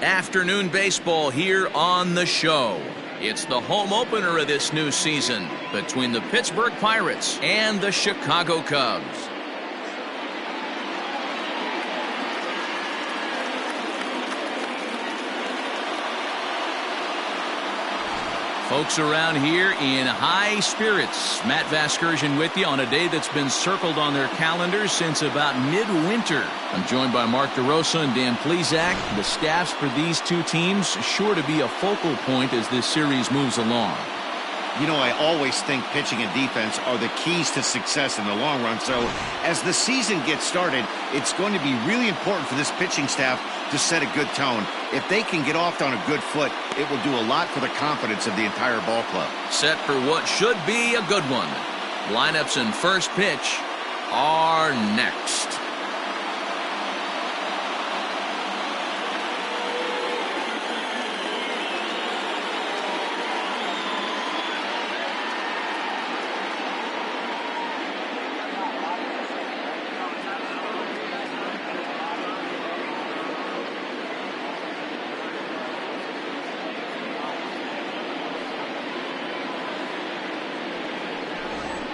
Afternoon baseball here on the show. It's the home opener of this new season between the Pittsburgh Pirates and the Chicago Cubs. Folks around here in high spirits. Matt Vasgersian with you on a day that's been circled on their calendars since about midwinter. I'm joined by Mark DeRosa and Dan Plesac. The staffs for these two teams sure to be a focal point as this series moves along. You know, I always think pitching and defense are the keys to success in the long run. So as the season gets started, it's going to be really important for this pitching staff to set a good tone. If they can get off on a good foot, it will do a lot for the confidence of the entire ball club. Set for what should be a good one. Lineups and first pitch are next.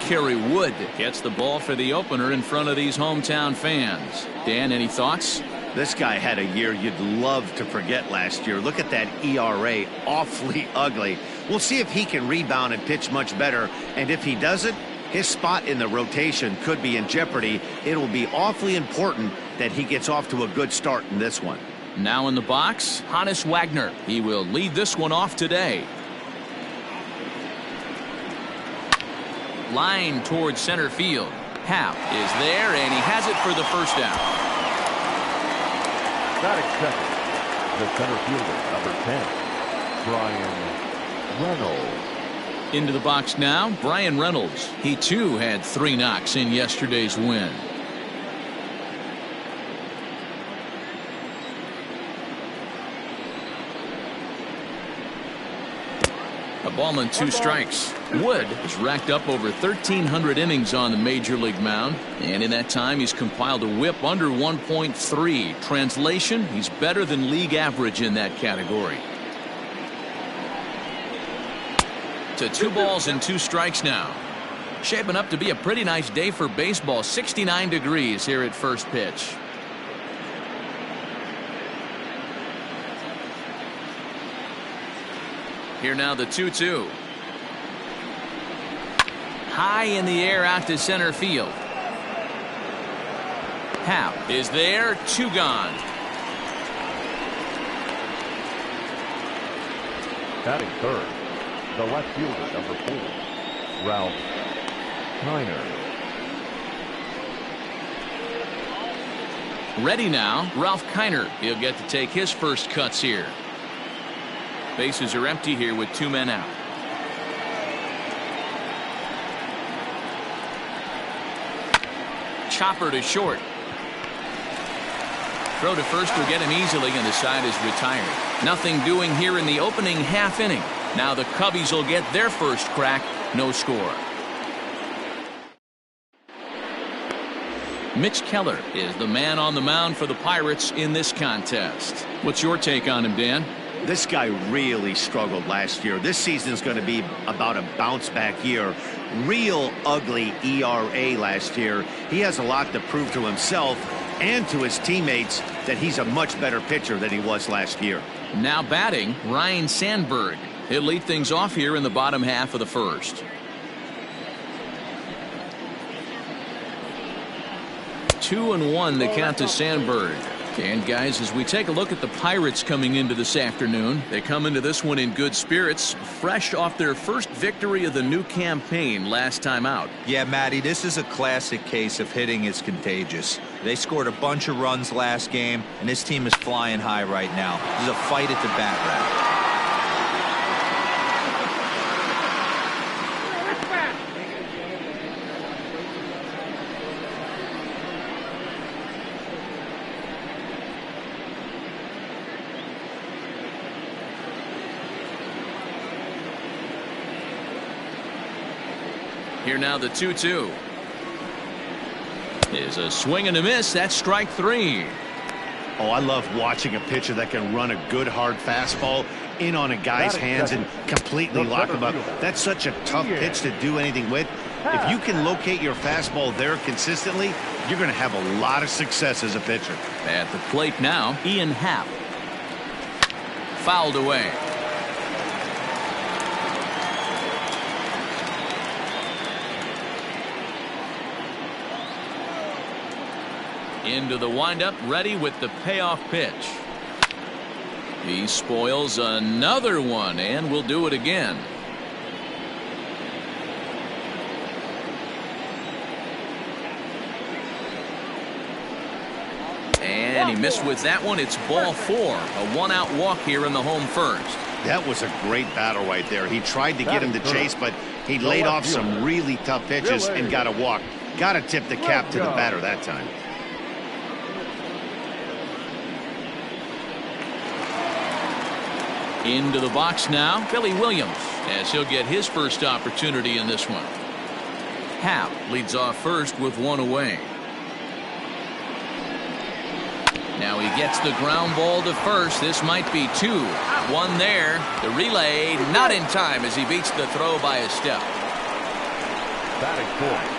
Kerry Wood gets the ball for the opener in front of these hometown fans. Dan, any thoughts? This guy had a year you'd love to forget last year. Look at that ERA, awfully ugly. We'll see if he can rebound and pitch much better. And if he doesn't, his spot in the rotation could be in jeopardy. It'll be awfully important that he gets off to a good start in this one. Now in the box, Hannes Wagner. He will lead this one off today. Line towards center field. Happ is there, and he has it for the first out. Batting second, the center fielder, number 10, Bryan Reynolds. Into the box now, Bryan Reynolds. He too had 3 knocks in yesterday's win. A ball and 2 strikes. Wood has racked up over 1,300 innings on the major league mound, and in that time he's compiled a whip under 1.3. Translation, he's better than league average in that category. To 2 balls and 2 strikes now. Shaping up to be a pretty nice day for baseball. 69 degrees here at first pitch. Here now the 2-2. High in the air out to center field. Happ is there. 2 gone. Batting third, the left fielder, number 4, Ralph Kiner. Ready now, Ralph Kiner. He'll get to take his first cuts here. Bases are empty here with 2 men out. Chopper to short. Throw to first will get him easily, and the side is retired. Nothing doing here in the opening half inning. Now the Cubbies will get their first crack. No score. Mitch Keller is the man on the mound for the Pirates in this contest. What's your take on him, Dan? This guy really struggled last year. This season is going to be about a bounce back year. Real ugly ERA last year. He has a lot to prove to himself and to his teammates that he's a much better pitcher than he was last year. Now batting, Ryne Sandberg. He'll lead things off here in the bottom half of the first. 2-1 the count to Sandberg. And guys, as we take a look at the Pirates coming into this afternoon, they come into this one in good spirits, fresh off their first victory of the new campaign last time out. Yeah, Matty, this is a classic case of hitting is contagious. They scored a bunch of runs last game, and this team is flying high right now. This is a fight at the bat rack. Here now the 2-2. Is a swing and a miss. That's strike 3. Oh, I love watching a pitcher that can run a good hard fastball in on a guy's hands and completely lock him up. That's such a tough pitch to do anything with. If you can locate your fastball there consistently, you're going to have a lot of success as a pitcher. At the plate now, Ian Happ. Fouled away. Into the windup, ready with the payoff pitch. He spoils another one and will do it again. And he missed with that one. It's ball 4. A one-out walk here in the home first. That was a great battle right there. He tried to get him to chase, but he laid off some really tough pitches and got a walk. Got to tip the cap to the batter that time. Into the box now, Billy Williams, as he'll get his first opportunity in this one. Happ leads off first with one away. Now he gets the ground ball to first. This might be 2. One there. The relay not in time as he beats the throw by a step. Batting fourth,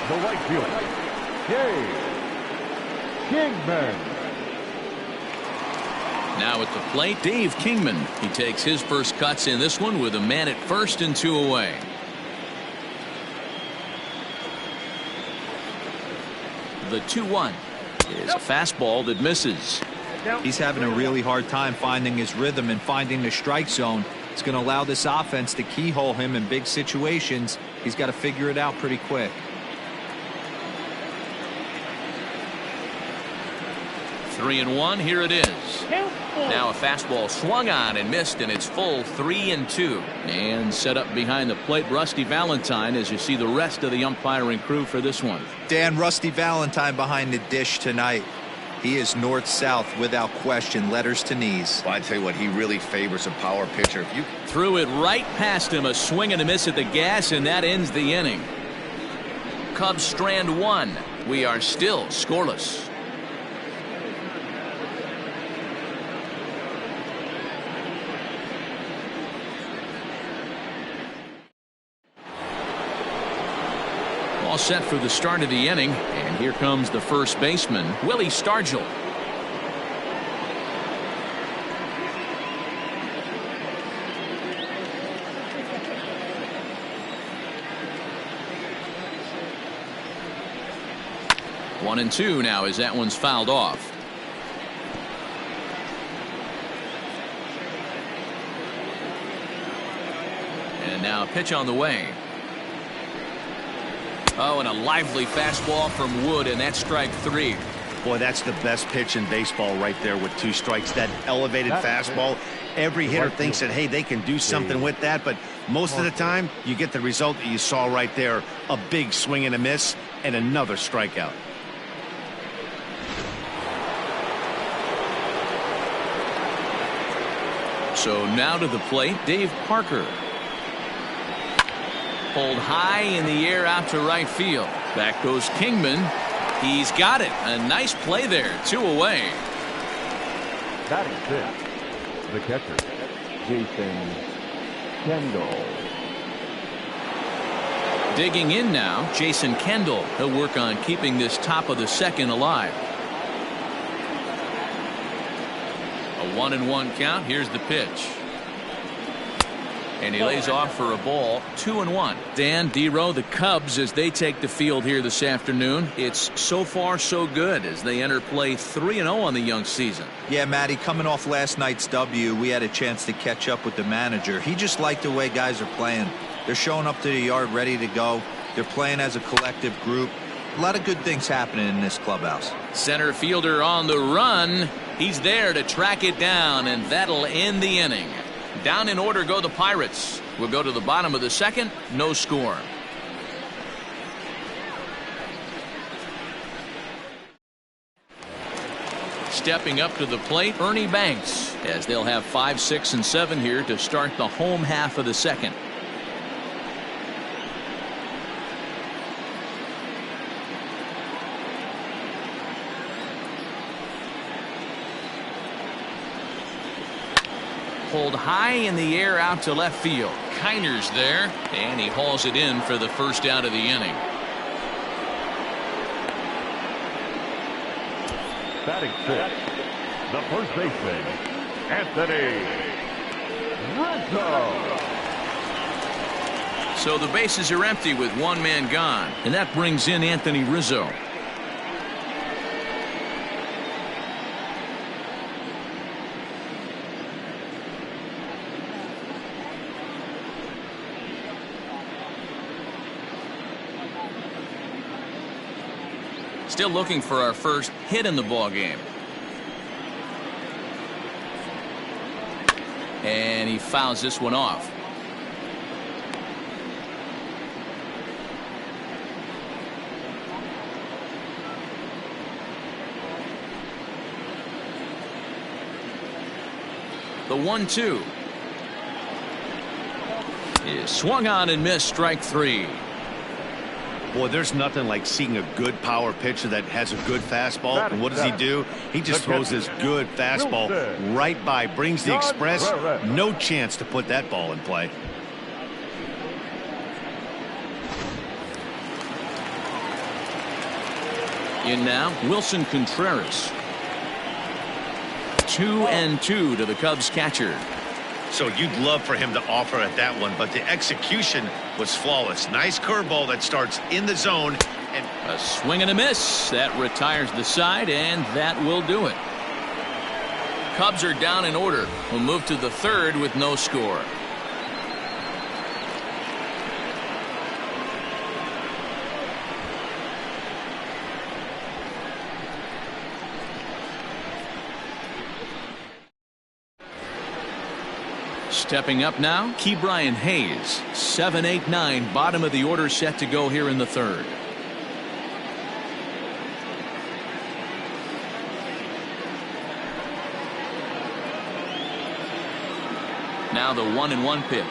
the right fielder, Dave Kingman. Now at the plate, Dave Kingman. He takes his first cuts in this one with a man at first and 2 away. The 2-1 is a fastball that misses. He's having a really hard time finding his rhythm and finding the strike zone. It's going to allow this offense to keyhole him in big situations. He's got to figure it out pretty quick. 3-1. Here it is. Now a fastball swung on and missed, and it's full 3-2. And set up behind the plate, Rusty Valentine, as you see the rest of the umpiring crew for this one. Dan, Rusty Valentine behind the dish tonight. He is north-south without question, letters to knees. Well, I tell you what, he really favors a power pitcher. If you threw it right past him, a swing and a miss at the gas, and that ends the inning. Cubs strand 1. We are still scoreless. All set for the start of the inning, and here comes the first baseman, Willie Stargell. One and 2 now as that one's fouled off. And now a pitch on the way. Oh, and a lively fastball from Wood, and that's strike 3. Boy, that's the best pitch in baseball right there with 2 strikes. That elevated fastball. Every hitter thinks that, hey, they can do something with that, but most of the time you get the result that you saw right there. A big swing and a miss and another strikeout. So now to the plate, Dave Parker. Pulled high in the air out to right field. Back goes Kingman. He's got it. A nice play there. 2 away. Batting fifth, the catcher, Jason Kendall. Digging in now, Jason Kendall. He'll work on keeping this top of the second alive. A 1-1 count. Here's the pitch. And he lays off for a ball. 2-1. Dan, D-Row, the Cubs, as they take the field here this afternoon, it's so far so good as they enter play 3-0 on the young season. Yeah, Matty, coming off last night's W, we had a chance to catch up with the manager. He just liked the way guys are playing. They're showing up to the yard ready to go. They're playing as a collective group. A lot of good things happening in this clubhouse. Center fielder on the run. He's there to track it down, and that'll end the inning. Down in order go the Pirates. We'll go to the bottom of the second. No score. Stepping up to the plate, Ernie Banks, as they'll have 5, 6, and 7 here to start the home half of the second. pulled high in the air out to left field. Kiner's there, and he hauls it in for the first out of the inning. Batting fifth, the first baseman, Anthony Rizzo. So the bases are empty with one man gone, and that brings in Anthony Rizzo. Still looking for our first hit in the ball game. And he fouls this one off. The 1-2 is swung on and missed, strike three. Boy, there's nothing like seeing a good power pitcher that has a good fastball. And what does he do? He just throws this good fastball right by, brings the express. No chance to put that ball in play. In now, Wilson Contreras. 2-2 to the Cubs catcher. So you'd love for him to offer at that one, but the execution was flawless. Nice curveball that starts in the zone. And a swing and a miss. That retires the side, and that will do it. Cubs are down in order. We'll move to the third with no score. Stepping up now, Ke'Bryan Hayes. 7, 8, 9, bottom of the order set to go here in the third. Now the 1-1 pitch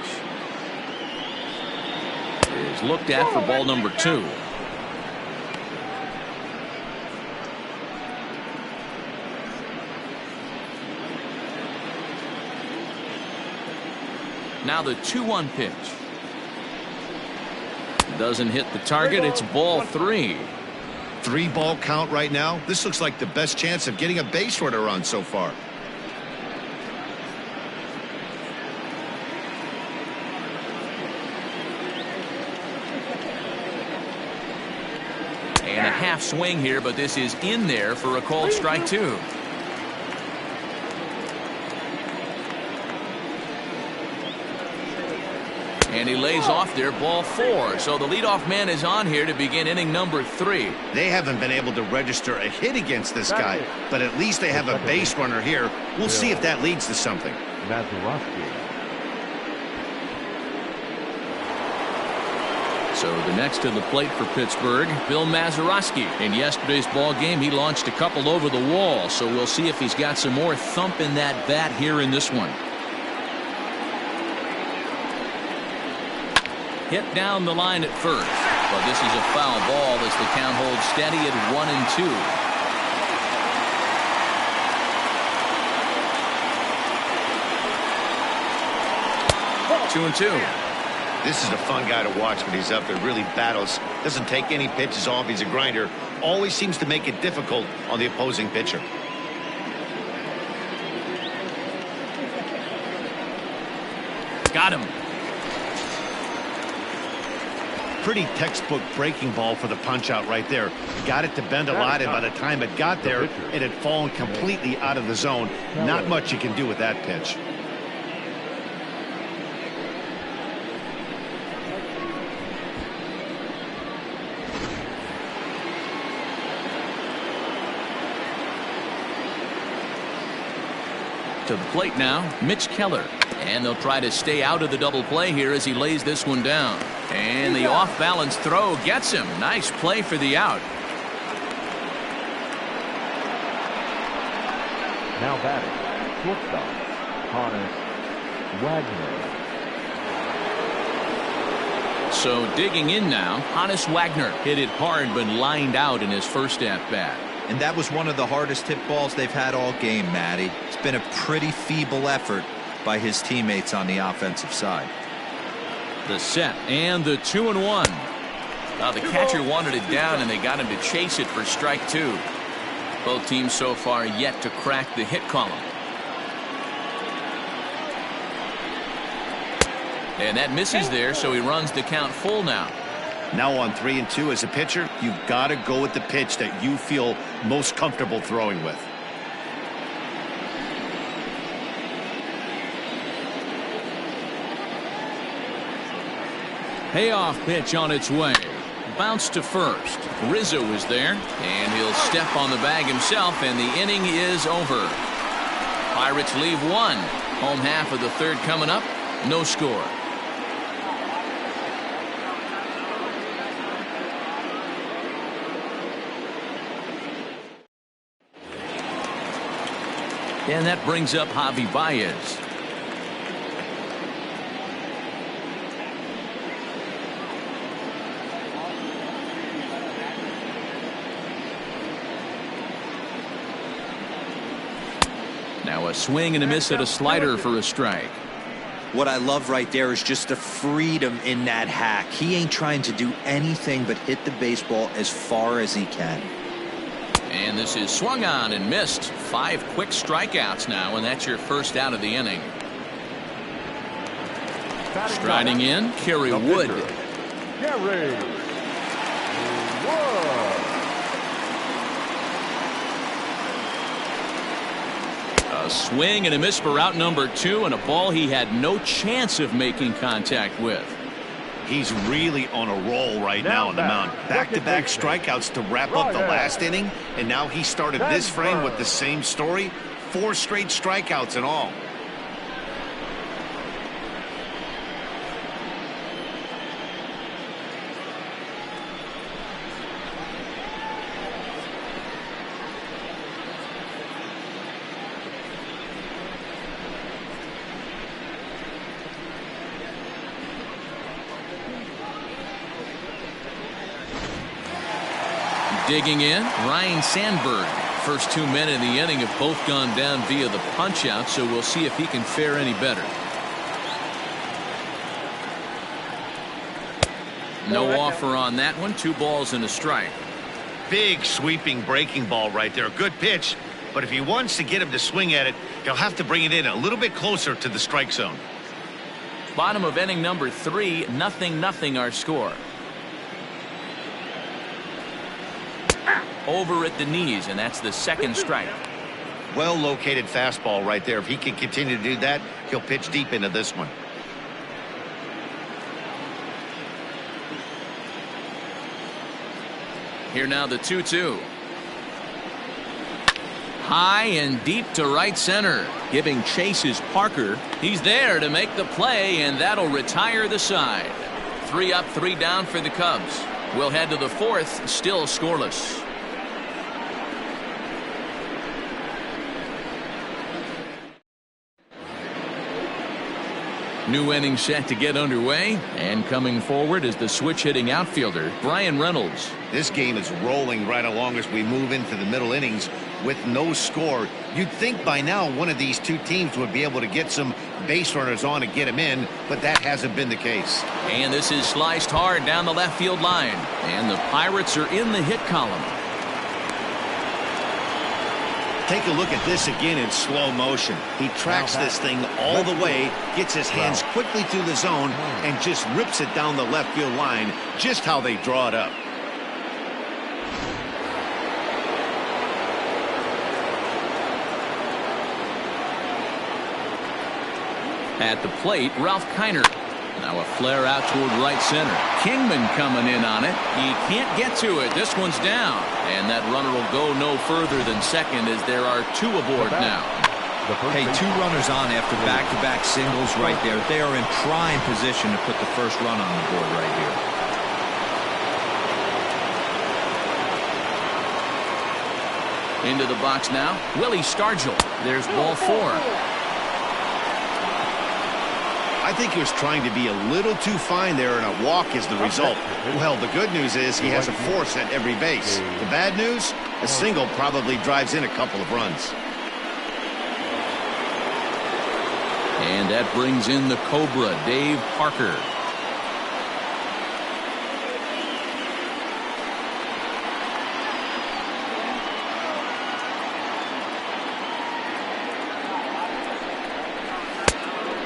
is looked at for ball number 2. Now the 2-1 pitch. Doesn't hit the target. It's ball 3. 3-ball count right now. This looks like the best chance of getting a base runner on so far. And a half swing here, but this is in there for a called strike 2. And he lays off there, ball 4. So the leadoff man is on here to begin inning number 3. They haven't been able to register a hit against this guy, but at least they have a base runner here. We'll see if that leads to something. So the next to the plate for Pittsburgh, Bill Mazeroski. In yesterday's ball game, he launched a couple over the wall. So we'll see if he's got some more thump in that bat here in this one. Hit down the line at first, but this is a foul ball as the count holds steady at 1-2. 2-2. This is a fun guy to watch when he's up there. Really battles. Doesn't take any pitches off. He's a grinder. Always seems to make it difficult on the opposing pitcher. Got him. Pretty textbook breaking ball for the punch out right there. Got it to bend a lot, and by the time it got there, it had fallen completely out of the zone. Not much you can do with that pitch. To the plate now, Mitch Keller. And they'll try to stay out of the double play here as he lays this one down. And the off-balance throw gets him. Nice play for the out. Now batting, shortstop, Honus Wagner. So digging in now, Honus Wagner hit it hard but lined out in his first at-bat. And that was one of the hardest hit balls they've had all game, Matty. It's been a pretty feeble effort. by his teammates on the offensive side. The set and the 2-1. The catcher wanted it down, and they got him to chase it for strike 2. Both teams so far yet to crack the hit column. And that misses there, so he runs the count full now. Now on 3-2 as a pitcher, you've got to go with the pitch that you feel most comfortable throwing with. Payoff pitch on its way. Bounce to first. Rizzo is there, and he'll step on the bag himself, and the inning is over. Pirates leave 1. Home half of the third coming up. No score. And that brings up Javi Baez. Now a swing and a miss at a slider for a strike. What I love right there is just the freedom in that hack. He ain't trying to do anything but hit the baseball as far as he can. And this is swung on and missed. 5 quick strikeouts now, and that's your first out of the inning. Striding in, Kerry Wood. Kerry Wood. A swing and a miss for out number 2, and a ball he had no chance of making contact with. He's really on a roll right now on the mound. Back-to-back strikeouts to wrap up the last inning, and now he started this frame with the same story. 4 straight strikeouts in all. Digging in, Ryan Sandberg. First 2 men in the inning have both gone down via the punch-out, so we'll see if he can fare any better. No offer on that one. 2 balls and a strike. Big sweeping breaking ball right there. Good pitch, but if he wants to get him to swing at it, he'll have to bring it in a little bit closer to the strike zone. Bottom of inning number 3, 0-0 our score. Over at the knees, and that's the second strike. Well located fastball right there. If he can continue to do that, he'll pitch deep into this one. Here now the 2-2. High and deep to right center. Giving chase is Parker. He's there to make the play, and that'll retire the side. 3 up, 3 down for the Cubs. We'll head to the 4th, still scoreless. New inning set to get underway, and coming forward is the switch-hitting outfielder, Brian Reynolds. This game is rolling right along as we move into the middle innings with no score. You'd think by now one of these 2 teams would be able to get some base runners on and get them in, but that hasn't been the case. And this is sliced hard down the left field line, and the Pirates are in the hit column. Take a look at this again in slow motion. He tracks this thing all the way, gets his hands quickly through the zone, and just rips it down the left field line, just how they draw it up. At the plate, Ralph Kiner. Now a flare out toward right center. Kingman coming in on it. He can't get to it. This one's down. And that runner will go no further than second as there are 2 aboard now. Hey, 2 runners on after back-to-back singles right there. They are in prime position to put the first run on the board right here. Into the box now, Willie Stargell. There's ball 4. I think he was trying to be a little too fine there, and a walk is the result. Well, the good news is he has a force at every base. The bad news, a single probably drives in a couple of runs. And that brings in the Cobra, Dave Parker.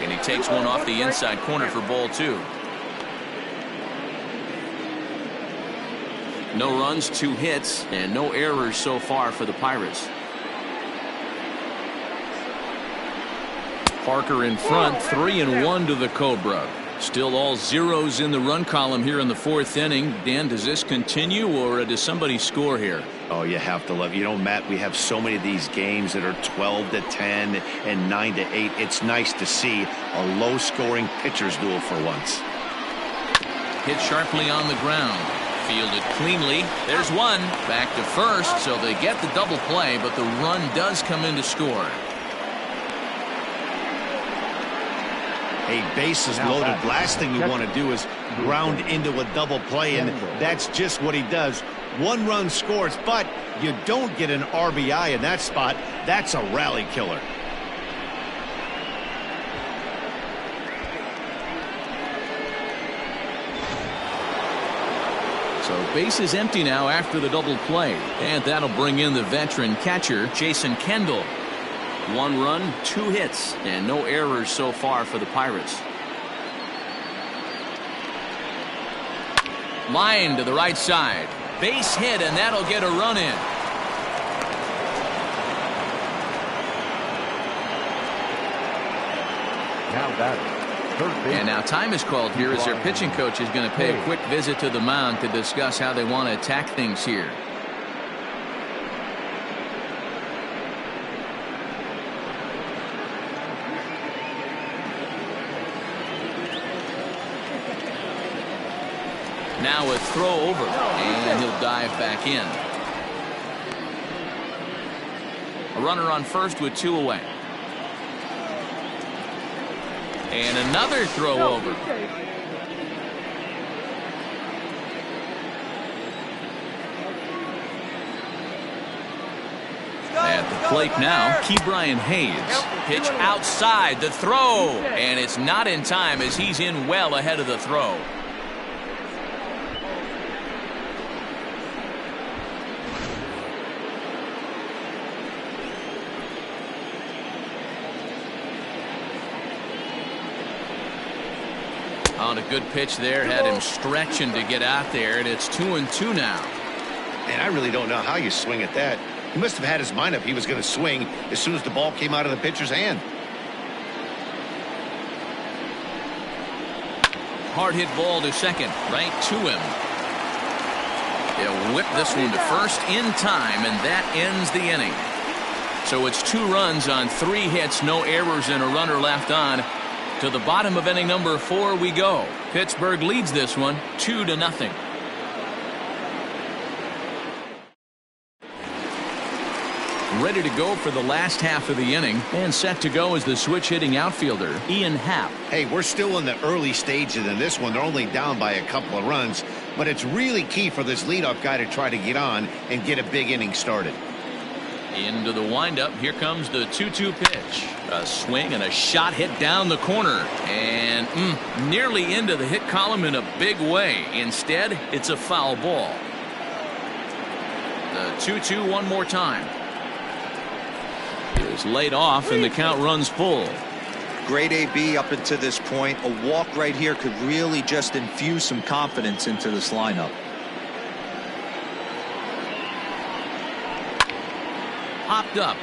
And he takes one off the inside corner for ball 2. No runs, 2 hits, and no errors so far for the Pirates. Parker in front, 3-1 to the Cobra. Still all zeros in the run column here in the 4th inning. Dan, does this continue, or does somebody score here? Oh, you have to love. You know, Matt, we have so many of these games that are 12-10 and 9-8. It's nice to see a low-scoring pitcher's duel for once. Hit sharply on the ground. Fielded cleanly. There's one. Back to first, so they get the double play, but the run does come in to score. A bases loaded. Last thing you want to do is ground into a double play, and that's just what he does. 1 run scores, but you don't get an RBI in that spot. That's a rally killer. So base is empty now after the double play, and that'll bring in the veteran catcher, Jason Kendall. 1 run, 2 hits, and no errors so far for the Pirates. Line to the right side. Base hit, and that'll get a run in. Now batting, third base. And now time is called here as their pitching coach is going to pay a quick visit to the mound to discuss how they want to attack things here. Now a throw over, and he'll dive back in. A runner on first with 2 away. And another throw over. At the plate now, Ke'Bryan Hayes. Pitch outside, the throw, and it's not in time as he's in well ahead of the throw. On a good pitch there, had him stretching to get out there, and it's 2-2 now. And I really don't know how you swing at that. He must have had his mind up he was going to swing as soon as the ball came out of the pitcher's hand. Hard hit ball to second, right to him. He'll whip this one to first in time, and that ends the inning. So it's 2 runs on 3 hits, no errors, and a runner left on. To the bottom of inning number 4 we go. Pittsburgh leads this one 2-0. Ready to go for the last half of the inning, and set to go is the switch hitting outfielder, Ian Happ. Hey, we're still in the early stages in this one. They're only down by a couple of runs, but it's really key for this leadoff guy to try to get on and get a big inning started. Into the windup. Here comes the 2-2 pitch. A swing and a shot hit down the corner. And nearly into the hit column in a big way. Instead, it's a foul ball. The 2-2 one more time. It was laid off, and the count runs full. Great AB up until this point. A walk right here could really just infuse some confidence into this lineup. Popped up.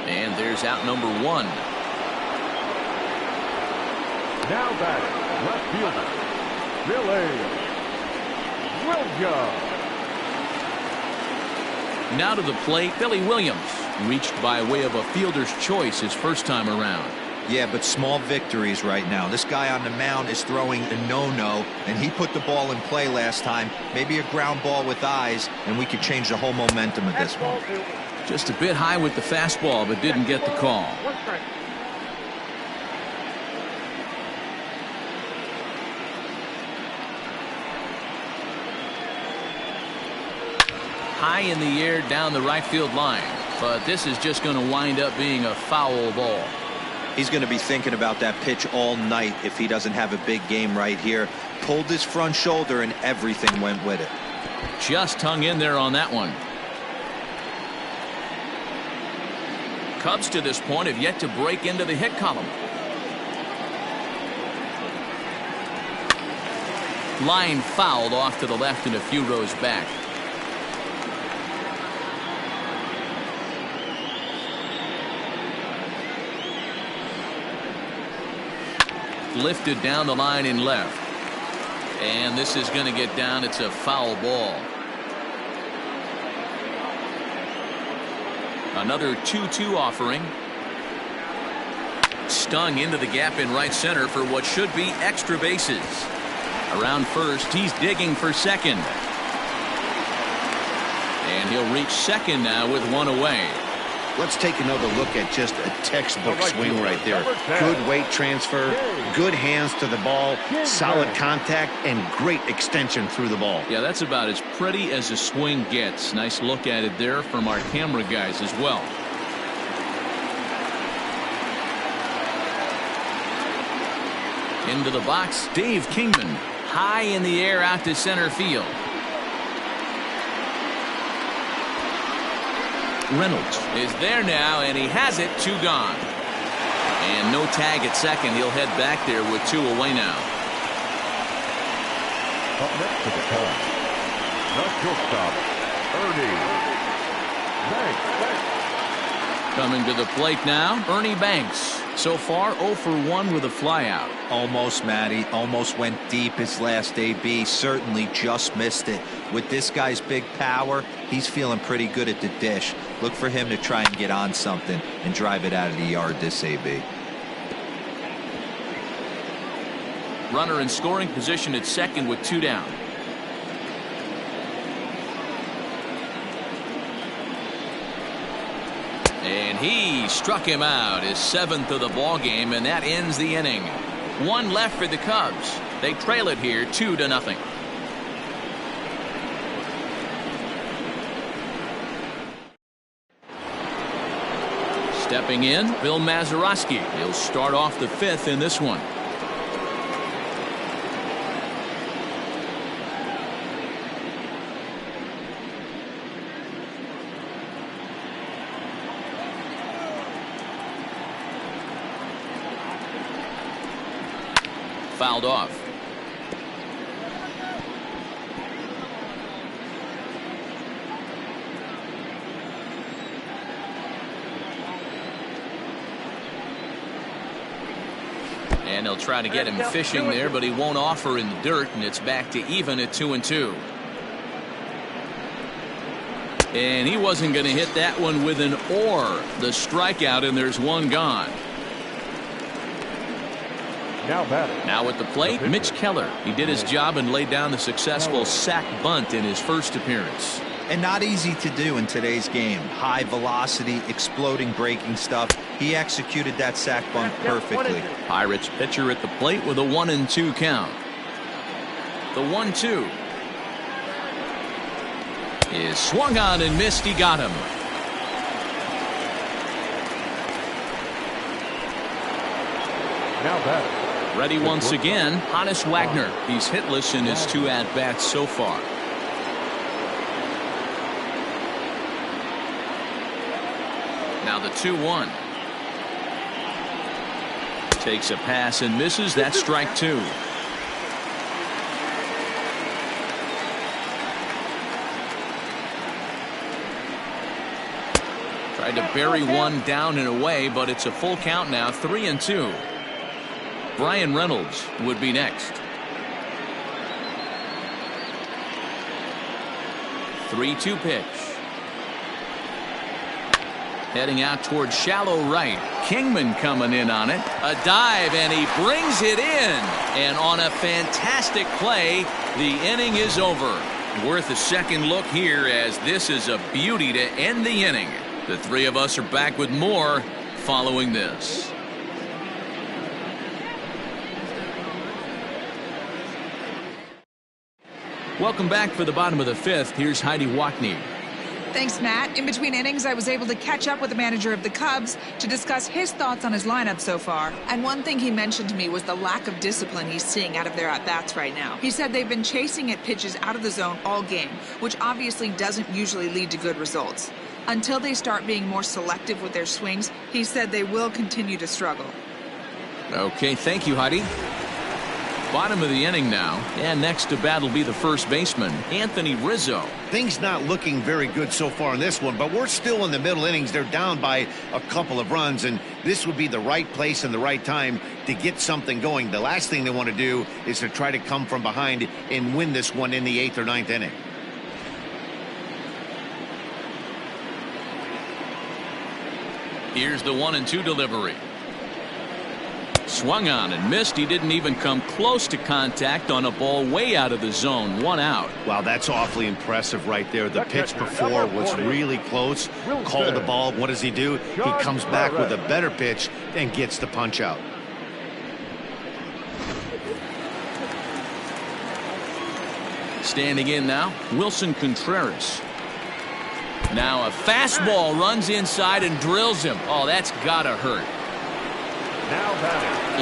And there's out number 1. Now batting, left fielder, Billy Williams. Now to the plate, Billy Williams. Reached by way of a fielder's choice his first time around. Yeah, but small victories right now. This guy on the mound is throwing a no-no, and he put the ball in play last time. Maybe a ground ball with eyes, and we could change the whole momentum of this one. Just a bit high with the fastball, but didn't get the call. High in the air down the right field line. But this is just going to wind up being a foul ball. He's going to be thinking about that pitch all night if he doesn't have a big game right here. Pulled his front shoulder and everything went with it. Just hung in there on that one. Cubs to this point have yet to break into the hit column. Line fouled off to the left and a few rows back. Lifted down the line in left. And this is going to get down. It's a foul ball. Another 2-2 offering. Stung into the gap in right center for what should be extra bases. Around first, he's digging for second. And he'll reach second now with one away. Let's take another look at just a textbook swing right there. Good weight transfer, good hands to the ball, solid contact, and great extension through the ball. Yeah, that's about as pretty as a swing gets. Nice look at it there from our camera guys as well. Into the box, Dave Kingman. High in the air out to center field. Reynolds is there now, and he has it. 2 gone. And no tag at second. He'll head back there with 2 away now. Up next to the plate, the shortstop, Ernie Banks. Coming to the plate now, Ernie Banks. So far, 0 for 1 with a flyout. Almost, Matty. Almost went deep his last AB. Certainly just missed it. With this guy's big power, he's feeling pretty good at the dish. Look for him to try and get on something and drive it out of the yard this AB. Runner in scoring position at second with 2 down. And he struck him out, his 7th of the ball game, and that ends the inning. 1 left for the Cubs. They trail it here 2-0. Stepping in, Bill Mazeroski. He'll start off the 5th in this one. Fouled off. And they'll try to get him fishing there, but he won't offer in the dirt, and it's back to even at 2-2. And he wasn't going to hit that one with an or. The strikeout, and there's 1 gone. Now at the plate, Mitch Keller. He did his job and laid down the successful sac bunt in his first appearance. And not easy to do in today's game. High velocity, exploding breaking stuff. He executed that sac bunt perfectly. Pirates pitcher at the plate with a 1-2 count. The 1-2 is swung on and missed. He got him. Now batting. Ready once again, Honus Wagner. He's hitless in his 2 at-bats so far. Now the 2-1. Takes a pass and misses. That's strike 2. Tried to bury one down and away, but it's a full count now. 3-2. Brian Reynolds would be next. 3-2 pitch. Heading out towards shallow right. Kingman coming in on it. A dive, and he brings it in. And on a fantastic play, the inning is over. Worth a second look here, as this is a beauty to end the inning. The 3 of us are back with more following this. Welcome back for the bottom of the 5th. Here's Heidi Wackney. Thanks, Matt. In between innings, I was able to catch up with the manager of the Cubs to discuss his thoughts on his lineup so far. And one thing he mentioned to me was the lack of discipline he's seeing out of their at-bats right now. He said they've been chasing at pitches out of the zone all game, which obviously doesn't usually lead to good results. Until they start being more selective with their swings, he said they will continue to struggle. Okay, thank you, Heidi. Bottom of the inning now, and next to bat will be the first baseman, Anthony Rizzo. Things not looking very good so far in this one, but we're still in the middle innings. They're down by a couple of runs, and this would be the right place and the right time to get something going. The last thing they want to do is to try to come from behind and win this one in the 8th or 9th inning. Here's the 1-2 delivery. Swung on and missed. He didn't even come close to contact on a ball way out of the zone. 1 out. Wow, that's awfully impressive right there. The pitch before was really close. Called the ball. What does he do? He comes back with a better pitch and gets the punch out. Standing in now, Wilson Contreras. Now a fastball runs inside and drills him. Oh, that's gotta hurt.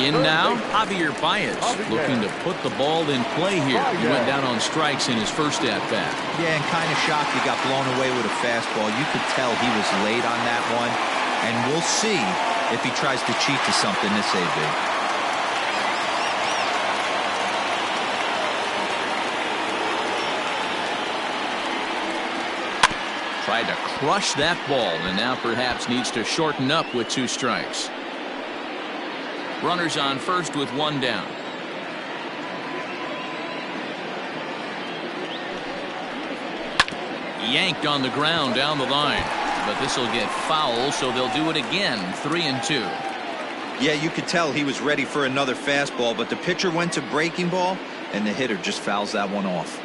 In now, Javier Baez looking to put the ball in play here. He went down on strikes in his first at-bat. Yeah, and kind of shocked he got blown away with a fastball. You could tell he was late on that one, and we'll see if he tries to cheat to something this AB. Tried to crush that ball, and now perhaps needs to shorten up with 2 strikes. Runners on first with 1 down. Yanked on the ground down the line, but this will get foul, so they'll do it again. 3-2. Yeah, you could tell he was ready for another fastball, but the pitcher went to breaking ball, and the hitter just fouls that one off.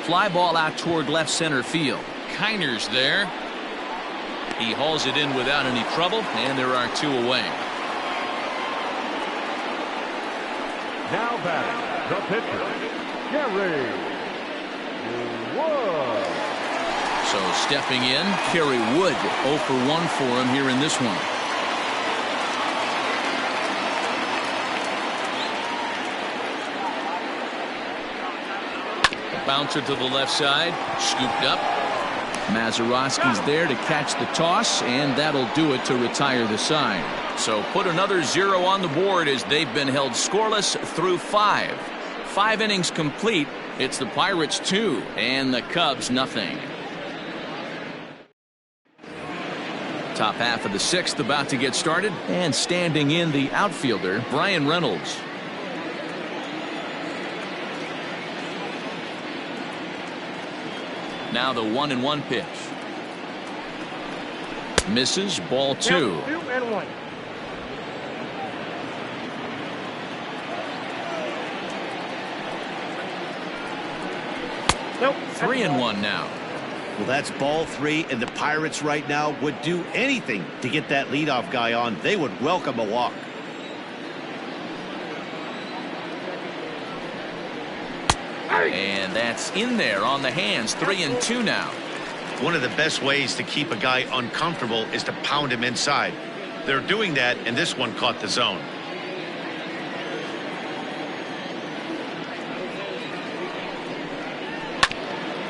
Fly ball out toward left center field. Kiner's there. He hauls it in without any trouble, and there are 2 away. Now batting, the pitcher, Gary Wood. So stepping in, Kerry Wood, 0 for 1 for him here in this one. Bouncer to the left side, scooped up. Mazeroski's there to catch the toss, and that'll do it to retire the side. So put another 0 on the board as they've been held scoreless through 5. 5 innings complete. It's the Pirates 2 and the Cubs nothing. Top half of the 6th about to get started, and standing in the outfielder, Brian Reynolds. Now the 1-1 pitch. Misses. Ball 2. 2-1. Nope. 3-1 now. Well, that's ball 3, and the Pirates right now would do anything to get that leadoff guy on. They would welcome a walk. And that's in there on the hands. 3-2 now. One of the best ways to keep a guy uncomfortable is to pound him inside. They're doing that, and this one caught the zone.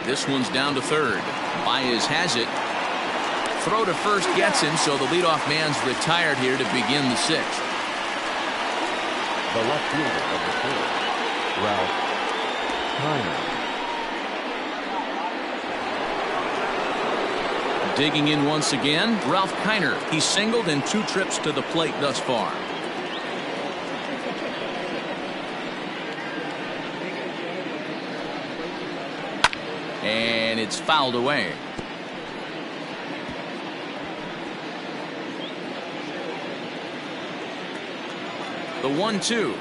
This one's down to third. Baez has it. Throw to first gets him, so the leadoff man's retired here to begin the 6th. The left fielder of the 4th, Ralph Kiner. Digging in once again, Ralph Kiner. He singled in 2 trips to the plate thus far. And it's fouled away. The 1-2.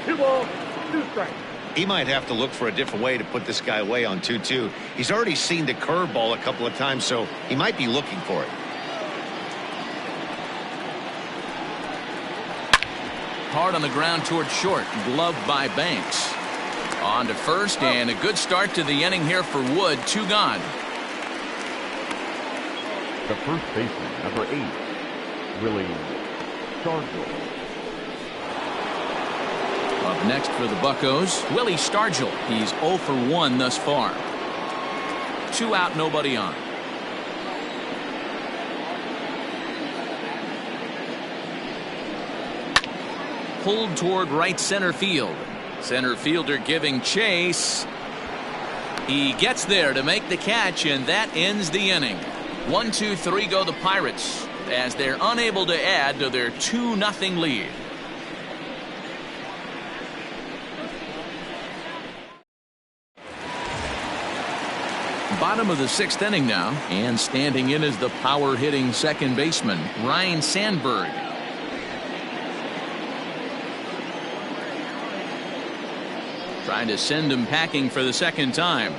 2 balls, 2 strikes. He might have to look for a different way to put this guy away on 2-2. He's already seen the curveball a couple of times, so he might be looking for it. Hard on the ground toward short. Gloved by Banks. On to first, and a good start to the inning here for Wood. 2 gone. The first baseman, number 8, Willie Stargell. Up next for the Buccos, Willie Stargell. He's 0 for 1 thus far. 2 out, nobody on. Pulled toward right center field. Center fielder giving chase. He gets there to make the catch, and that ends the inning. 1, 2, 3 go the Pirates as they're unable to add to their 2-0 lead. Bottom of the 6th inning now, and standing in is the power hitting second baseman, Ryan Sandberg. Trying to send him packing for the second time.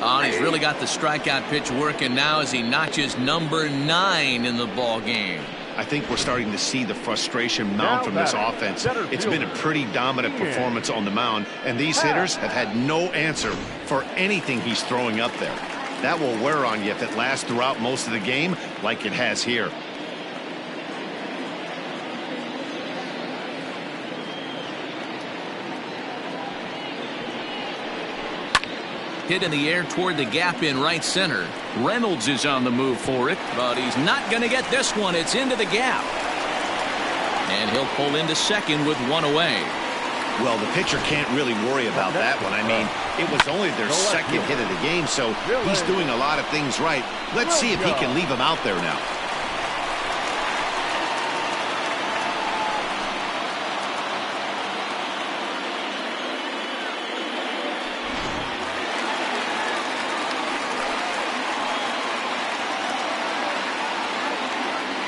Oh, he's really got the strikeout pitch working now as he notches number 9 in the ball game. I think we're starting to see the frustration mount from this offense. It's been a pretty dominant performance on the mound, and these hitters have had no answer for anything he's throwing up there. That will wear on you if it lasts throughout most of the game like it has here. Hit in the air toward the gap in right center. Reynolds is on the move for it, but he's not going to get this one. It's into the gap. And he'll pull into second with 1 away. Well, the pitcher can't really worry about that one. I mean, it was only their second hit of the game, so he's doing a lot of things right. Let's see if he can leave him out there now.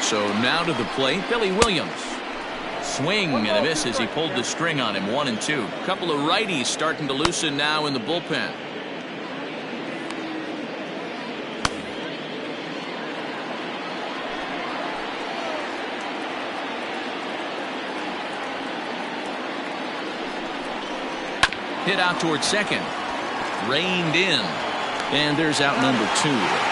So now to the plate, Billy Williams. Swing and a miss as he pulled the string on him. 1 and 2. Couple of righties starting to loosen now in the bullpen. Hit out towards second. Reined in. And there's out number 2.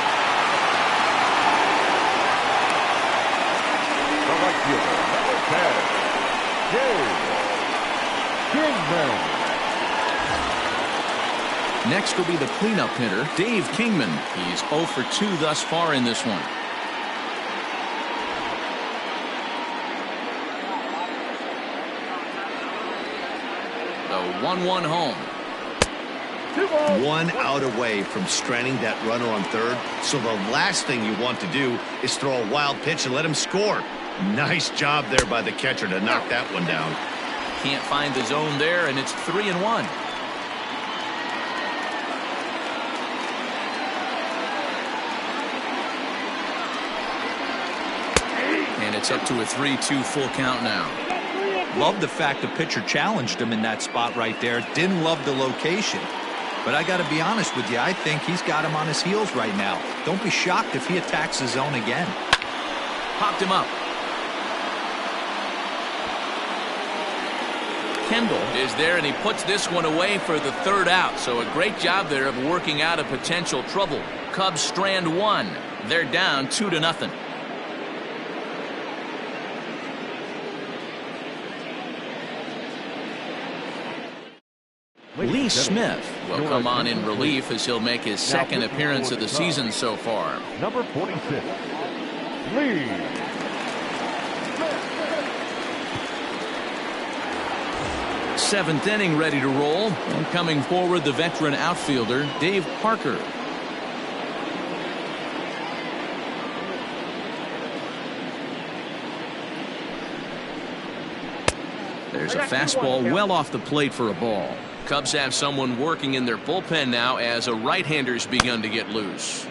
Next will be the cleanup hitter, Dave Kingman. He's 0 for 2 thus far in this one. The 1-1 home. 1 out away from stranding that runner on third, so the last thing you want to do is throw a wild pitch and let him score. Nice job there by the catcher to knock that one down. Can't find the zone there, and it's 3-1. And it's up to a 3-2 full count now. Love the fact the pitcher challenged him in that spot right there. Didn't love the location. But I got to be honest with you, I think he's got him on his heels right now. Don't be shocked if he attacks the zone again. Popped him up. Kendall is there, and he puts this one away for the 3rd out. So a great job there of working out a potential trouble. Cubs strand 1. They're down 2-0. Lee Smith will come on in relief as he'll make his 2nd appearance of the season so far. Number 46, Lee. 7th inning ready to roll, and coming forward the veteran outfielder Dave Parker. There's a fastball well off the plate for a ball. Cubs have someone working in their bullpen now as a right-hander's begun to get loose.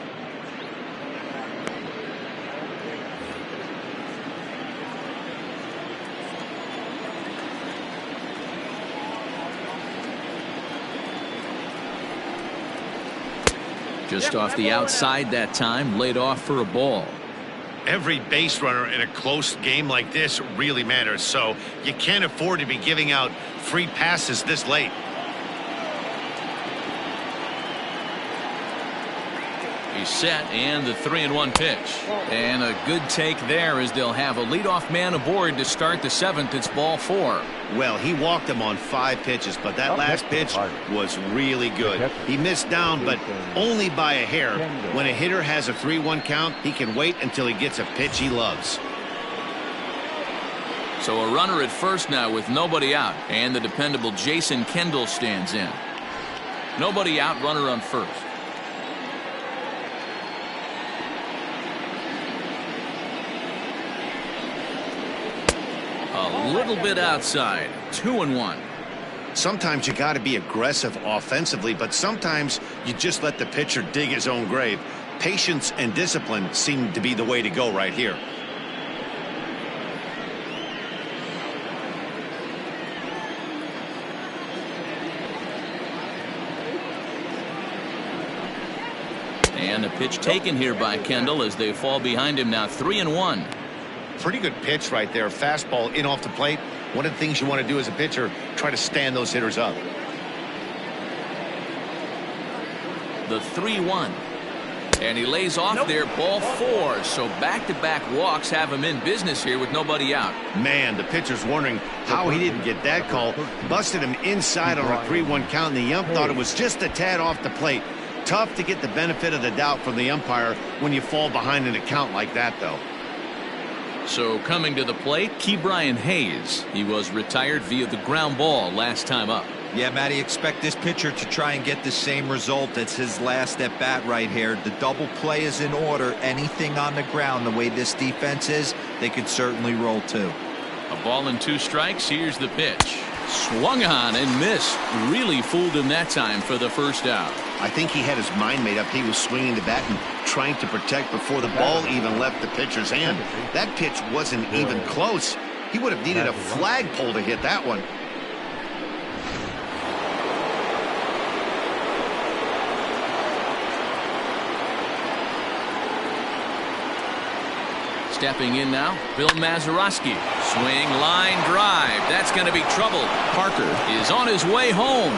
Just off the outside that time, laid off for a ball. Every base runner in a close game like this really matters, so you can't afford to be giving out free passes this late. He's set, and the 3-1 pitch. And a good take there as they'll have a leadoff man aboard to start the 7th. It's ball 4. Well, he walked him on 5 pitches, but that last pitch was really good. He missed down, but only by a hair. When a hitter has a 3-1 count, he can wait until he gets a pitch he loves. So a runner at first now with nobody out, and the dependable Jason Kendall stands in. Nobody out, runner on first. A little bit outside. 2-1. Sometimes you got to be aggressive offensively, but sometimes you just let the pitcher dig his own grave. Patience and discipline seem to be the way to go right here. And a pitch taken here by Kendall as they fall behind him now. 3-1. Pretty good pitch right there. Fastball in off the plate. One of the things you want to do as a pitcher, try to stand those hitters up. The 3-1. And he lays off there, ball 4. So back-to-back walks have him in business here with nobody out. Man, the pitcher's wondering how he didn't get that call. Busted him inside on a 3-1 count, and the ump thought it was just a tad off the plate. Tough to get the benefit of the doubt from the umpire when you fall behind in a count like that, though. So coming to the plate, Ke'Bryan Hayes. He was retired via the ground ball last time up. Yeah, Matty, expect this pitcher to try and get the same result as his last at bat right here. The double play is in order. Anything on the ground, the way this defense is, they could certainly roll too. A ball and 2 strikes. Here's the pitch. Swung on and missed. Really fooled him that time for the first out. I think he had his mind made up. He was swinging the bat and trying to protect before the ball even left the pitcher's hand. That pitch wasn't even close. He would have needed a flagpole to hit that one. Stepping in now, Bill Mazeroski. Swing, line, drive. That's going to be trouble. Parker is on his way home.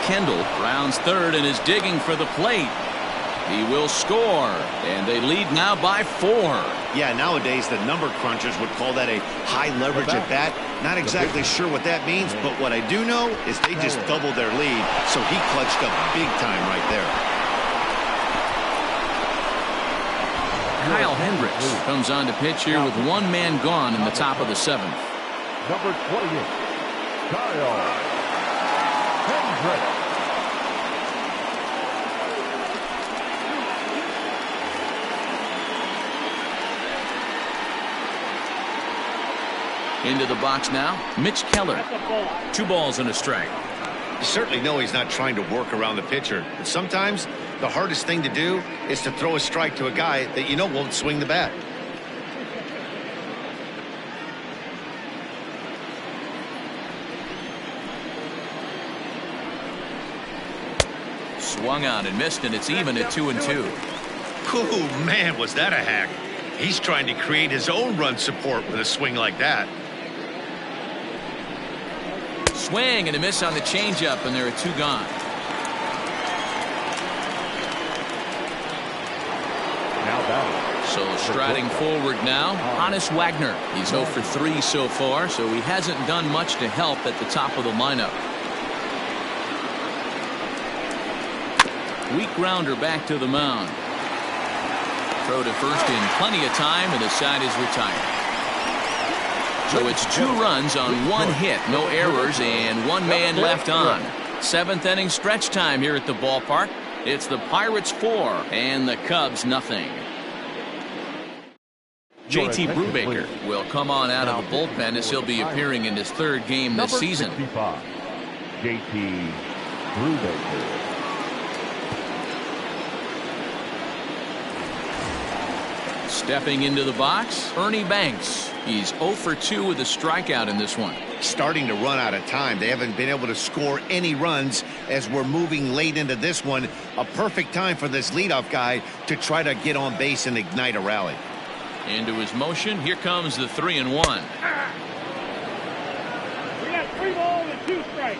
Kendall rounds third and is digging for the plate. He will score, and they lead now by 4. Yeah, nowadays the number crunchers would call that a high leverage at bat. Not exactly sure what that means, but what I do know is they just doubled their lead, so he clutched up big time right there. Kyle Hendricks comes on to pitch here with 1 man gone in the top of the 7th. Number 28, Kyle Hendricks. Into the box now, Mitch Keller. 2 balls and a strike. You certainly know he's not trying to work around the pitcher. But sometimes the hardest thing to do is to throw a strike to a guy that you know won't swing the bat. Swung on and missed, and it's even at 2-2. Oh, man, was that a hack. He's trying to create his own run support with a swing like that. Swing and a miss on the changeup, and there are 2 gone. So striding forward now, Honus Wagner. He's 0 for 3 so far, so he hasn't done much to help at the top of the lineup. Weak grounder back to the mound. Throw to first in plenty of time, and the side is retired. So it's 2 runs on 1 hit, no errors, and 1 man left on. 7th inning stretch time here at the ballpark. It's the Pirates 4 and the Cubs nothing. JT Brubaker will come on out of the bullpen as he'll be appearing in his 3rd game this season. JT Brubaker. Stepping into the box, Ernie Banks. He's 0 for 2 with a strikeout in this one. Starting to run out of time. They haven't been able to score any runs as we're moving late into this one. A perfect time for this leadoff guy to try to get on base and ignite a rally. Into his motion, here comes the 3-1. We got 3 balls and 2 strikes.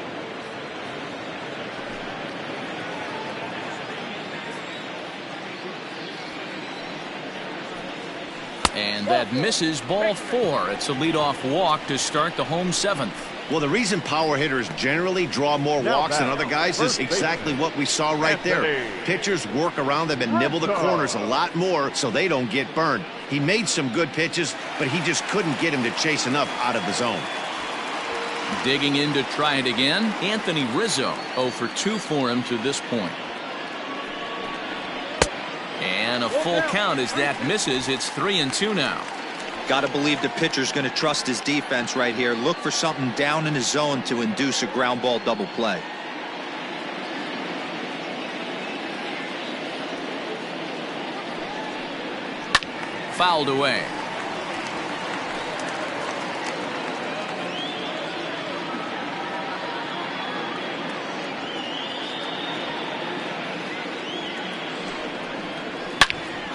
And that misses ball 4. It's a leadoff walk to start the home 7th. Well, the reason power hitters generally draw more walks than other guys is exactly what we saw right there. Pitchers work around them and nibble the corners a lot more so they don't get burned. He made some good pitches, but he just couldn't get him to chase enough out of the zone. Digging in to try it again, Anthony Rizzo. 0 for 2 for him to this point. And a full count as that misses. It's 3-2 now. Got to believe the pitcher's going to trust his defense right here. Look for something down in his zone to induce a ground ball double play. Fouled away.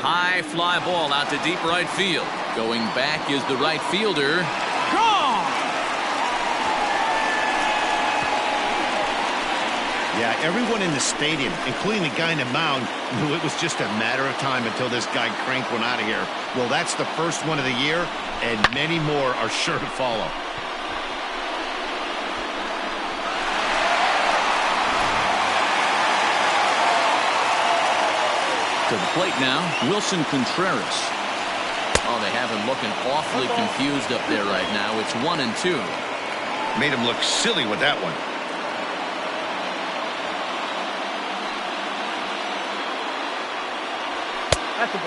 High fly ball out to deep right field. Going back is the right fielder. Gone! Yeah, everyone in the stadium, including the guy in the mound, knew it was just a matter of time until this guy cranked one out of here. Well, that's the first one of the year, and many more are sure to follow. To the plate now, Wilson Contreras. Oh, they have him looking awfully confused up there right now. It's 1-2. Made him look silly with that one.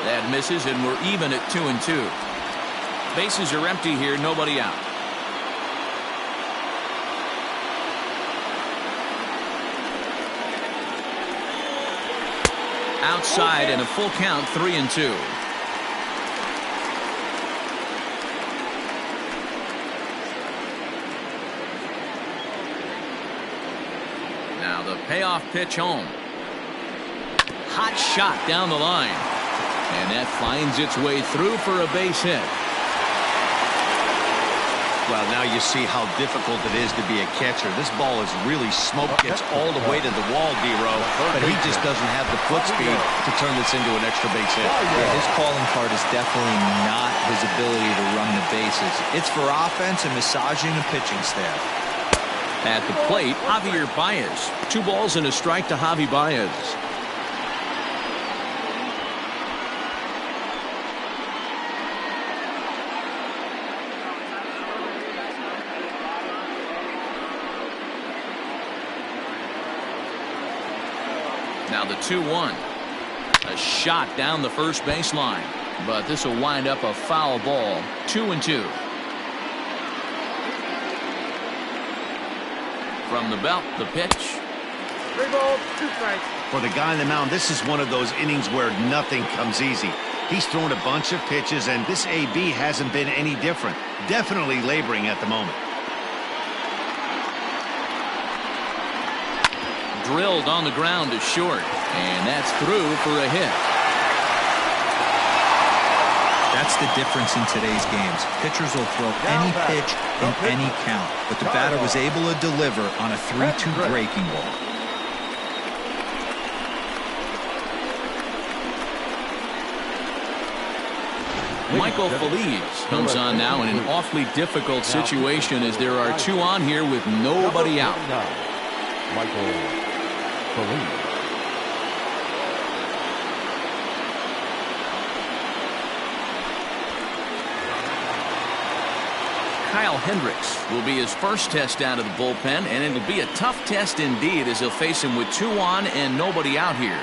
That misses, and we're even at 2-2. Bases are empty here, nobody out. Outside and a full count, 3-2. Now the payoff pitch home. Hot shot down the line. And that finds its way through for a base hit. Well, now you see how difficult it is to be a catcher. This ball is really smoke, gets all the way to the wall, D-Row, but he just doesn't have the foot speed to turn this into an extra base hit. Yeah, his calling card is definitely not his ability to run the bases. It's for offense and massaging the pitching staff. At the plate, Javier Baez. 2 balls and a strike to Javi Baez. Now the 2-1. A shot down the first baseline. But this will wind up a foul ball. 2-2. From the belt, the pitch. 3 balls, 2 strikes. For the guy on the mound, this is one of those innings where nothing comes easy. He's thrown a bunch of pitches, and this AB hasn't been any different. Definitely laboring at the moment. Drilled on the ground to short, and that's through for a hit. That's the difference in today's games. Pitchers will throw any pitch in any count, but the batter was able to deliver on a 3-2 breaking ball. Michael Feliz comes on now in an awfully difficult situation as there are 2 on here with nobody out. Michael Feliz. Kyle Hendricks will be his first test out of the bullpen, and it'll be a tough test indeed as he'll face him with 2 on and nobody out here.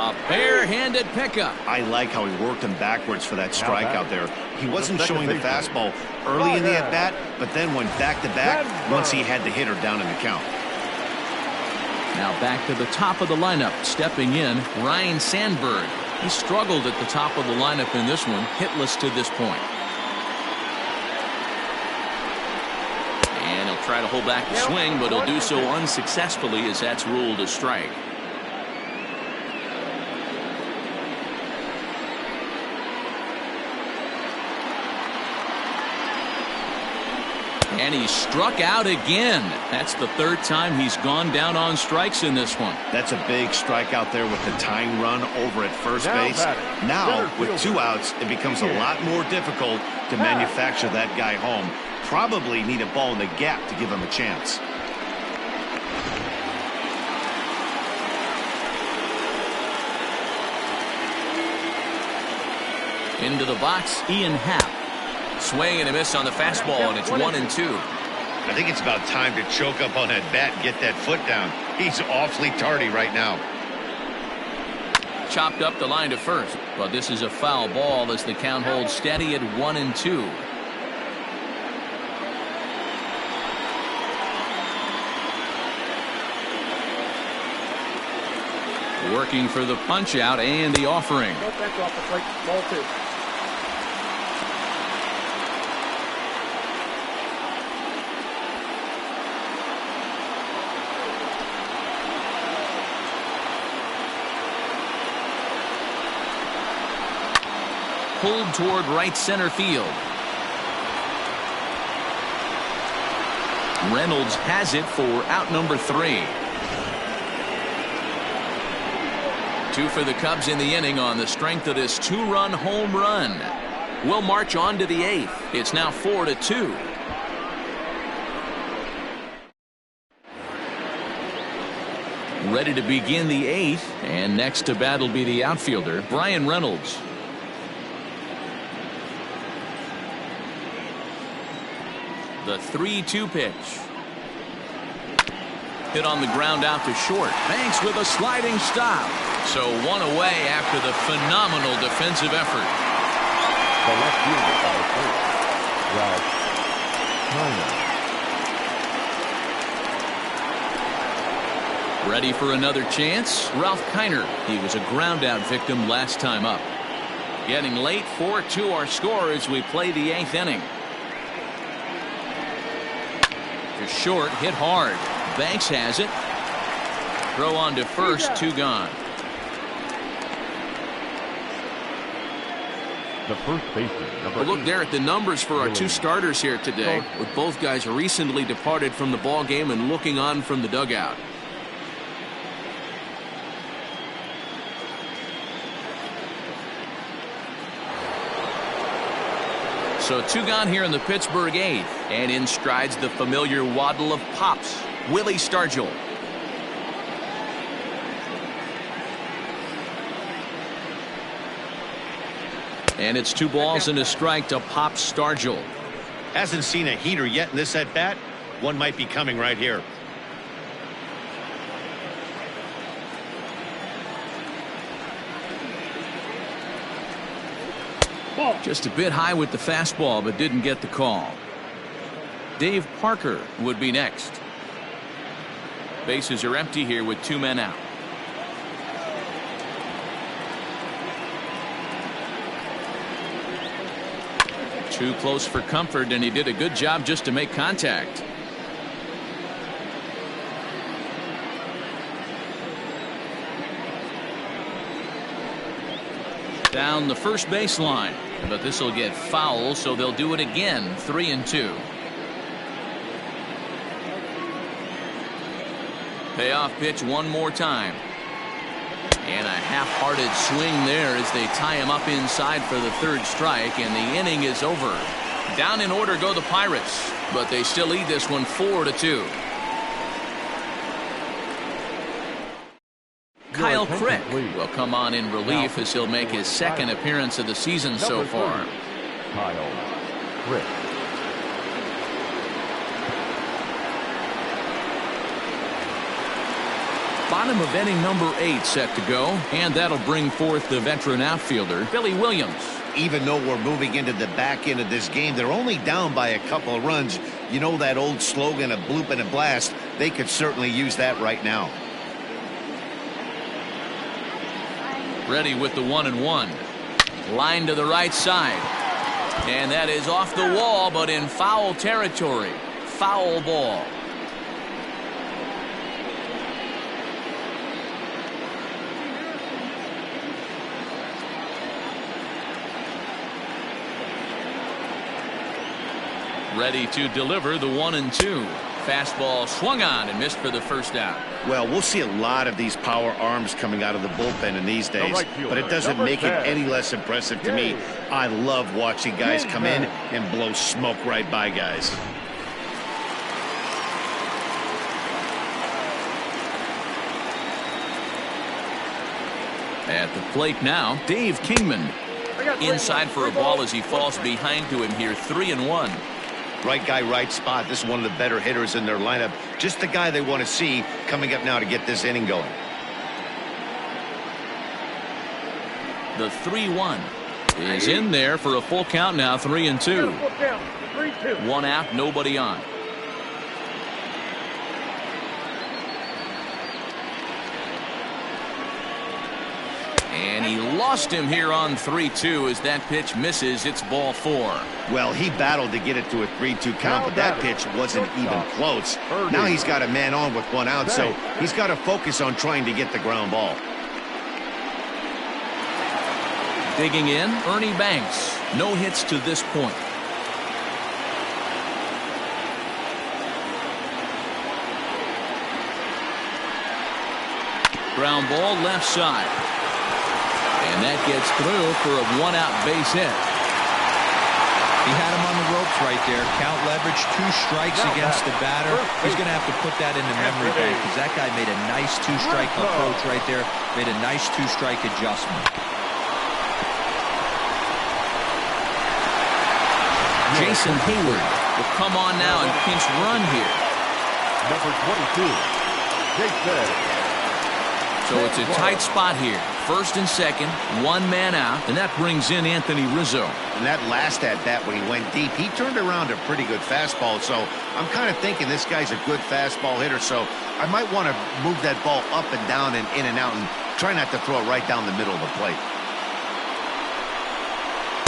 A bare-handed pickup. I like how he worked him backwards for that strike out there. He wasn't showing the fastball early in the at-bat, but then went back-to-back once he had the hitter down in the count. Now back to the top of the lineup. Stepping in, Ryan Sandberg. He struggled at the top of the lineup in this one, hitless to this point. And he'll try to hold back the swing, but he'll do so unsuccessfully as that's ruled a strike. And he struck out again. That's the third time he's gone down on strikes in this one. That's a big strikeout there with the tying run over at first base. Now, with 2 outs, it becomes a lot more difficult to manufacture that guy home. Probably need a ball in the gap to give him a chance. Into the box, Ian Happ. Swing and a miss on the fastball, and it's 1-2. I think it's about time to choke up on that bat and get that foot down. He's awfully tardy right now. Chopped up the line to first, but this is a foul ball as the count holds steady at 1-2. Working for the punch out and the offering. That's off the plate. Ball 2. Pulled toward right center field. Reynolds has it for out number 3. 2 for the Cubs in the inning on the strength of this 2-run home run. We'll march on to the 8th. It's now 4-2. Ready to begin the 8th, and next to bat will be the outfielder, Brian Reynolds. The 3-2 pitch. Hit on the ground out to short. Banks with a sliding stop. So 1 away after the phenomenal defensive effort. The left fielder number 4, Ralph Kiner. Ready for another chance? Ralph Kiner. He was a ground out victim last time up. Getting late, 4-2 our score as we play the 8th inning. To short, hit hard. Banks has it. Throw on to first, 2 gone. The first baseman, number Look 8, there at the numbers for our 2 starters here today, with both guys recently departed from the ball game and looking on from the dugout. So 2 gone here in the Pittsburgh 8th, and in strides the familiar waddle of pops, Willie Stargell. And it's 2 balls and a strike to Pop Stargell. Hasn't seen a heater yet in this at bat. One might be coming right here. Just a bit high with the fastball, but didn't get the call. Dave Parker would be next. Bases are empty here with 2 men out. Too close for comfort, and he did a good job just to make contact. Down the first baseline, but this will get foul, so they'll do it again. 3-2. Payoff pitch one more time. And a half-hearted swing there as they tie him up inside for the 3rd strike, and the inning is over. Down in order go the Pirates, but they still lead this one 4-2. Kyle Crick will come on in relief as he'll make his 2nd appearance of the season so far. Kyle Crick. Bottom of inning number 8 set to go, and that'll bring forth the veteran outfielder, Billy Williams. Even though we're moving into the back end of this game, they're only down by a couple of runs. You know that old slogan, a bloop and a blast. They could certainly use that right now. Ready with the 1-1. Line to the right side. And that is off the wall, but in foul territory. foul ball. Ready to deliver the 1-2. Fastball swung on and missed for the first out. Well, we'll see a lot of these power arms coming out of the bullpen in these days, but it doesn't make it any less impressive to me. I love watching guys come in and blow smoke right by guys. At the plate now, Dave Kingman. Inside for a ball as he falls behind to him here, 3-1. Right guy, right spot. This is one of the better hitters in their lineup. Just the guy they want to see coming up now to get this inning going. The 3-1 is in there for a full count now, 3-2. 1 out, nobody on. And he lost him here on 3-2 as that pitch misses. It's ball 4. Well, he battled to get it to a 3-2 count, but that pitch wasn't even close. Now he's got a man on with 1 out, so he's got to focus on trying to get the ground ball. Digging in, Ernie Banks. No hits to this point. Ground ball left side. And that gets through for a 1-out base hit. He had him on the ropes right there. Count leverage, 2 strikes against the batter. He's going to have to put that in the memory bank because that guy made a nice 2-strike approach right there. Made a nice 2-strike adjustment. Jason Hayward will come on now and pinch run here. Number 22, Jason. So it's a tight spot here. First and second, 1 man out, and that brings in Anthony Rizzo. And that last at bat when he went deep, he turned around a pretty good fastball. So I'm kind of thinking this guy's a good fastball hitter. So I might want to move that ball up and down and in and out and try not to throw it right down the middle of the plate.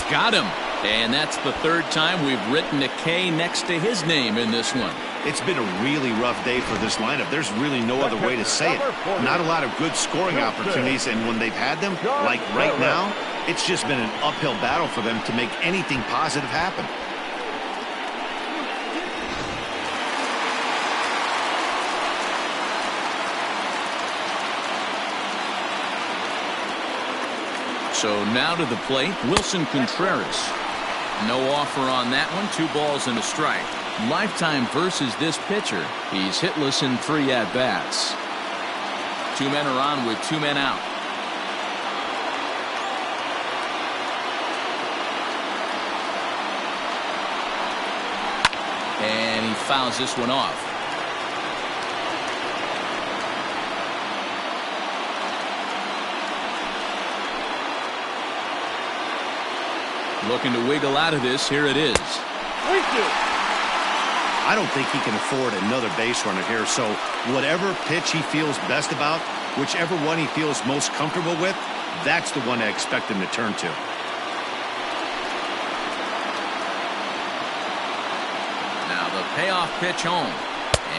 Got him. And that's the 3rd time we've written a K next to his name in this one. It's been a really rough day for this lineup. There's really no other way to say it. Not a lot of good scoring opportunities, and when they've had them, like right now, it's just been an uphill battle for them to make anything positive happen. So now to the plate, Wilson Contreras. No offer on that one. 2 balls and a strike. Lifetime versus this pitcher. He's hitless in 3 at-bats. 2 men are on with 2 men out. And he fouls this one off. Looking to wiggle out of this. Here it is. I don't think he can afford another base runner here. So whatever pitch he feels best about, whichever one he feels most comfortable with, that's the one I expect him to turn to. Now the payoff pitch home.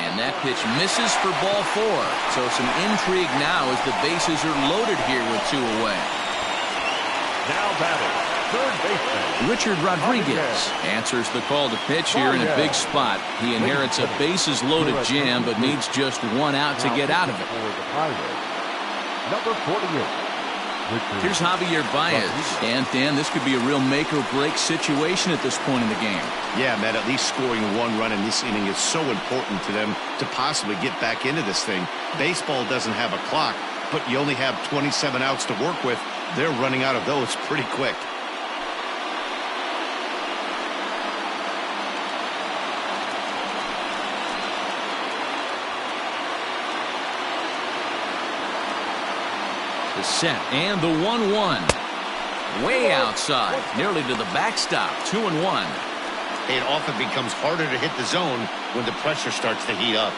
And that pitch misses for ball 4. So some intrigue now as the bases are loaded here with 2 away. Now batting, third baseman Richard Rodriguez answers the call to pitch here in a big spot. He inherits a bases loaded jam but needs just 1 out to get out of it. Number 48. Here's Javier Baez. And Dan, this could be a real make or break situation at this point in the game. Yeah, Matt, at least scoring 1 run in this inning is so important to them to possibly get back into this thing. Baseball doesn't have a clock, but you only have 27 outs to work with. They're running out of those pretty quick. The set and the 1-1. Way outside, nearly to the backstop. 2-1. It often becomes harder to hit the zone when the pressure starts to heat up.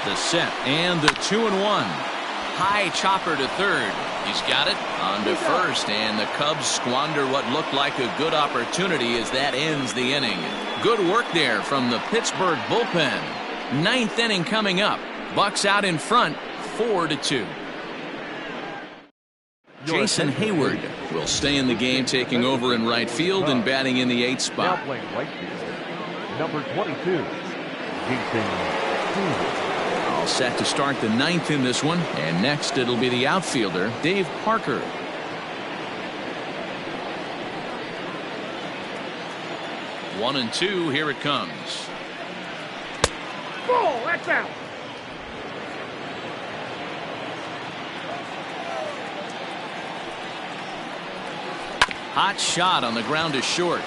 The set and the 2-1. High chopper to third. He's got it on to first, and the Cubs squander what looked like a good opportunity as that ends the inning. Good work there from the Pittsburgh bullpen. Ninth inning coming up. Bucks out in front, 4-2. Jason Hayward will stay in the game, taking over in right field and batting in the 8th spot. Now playing right field, number 22, Jason Hayward. All set to start the 9th in this one, and next it'll be the outfielder, Dave Parker. One and two, here it comes. Ball, that's out. Hot shot on the ground is short.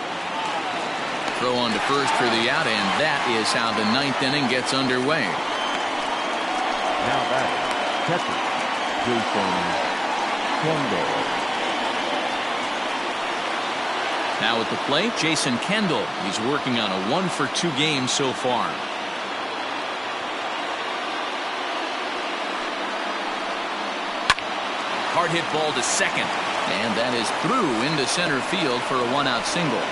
Throw on to first for the out, and that is how the 9th inning gets underway. Now batting, catcher, Jason Kendall. Now at the plate, Jason Kendall. He's working on a 1-for-2 game so far. Hard hit ball to second. And that is through into center field for a 1-out single.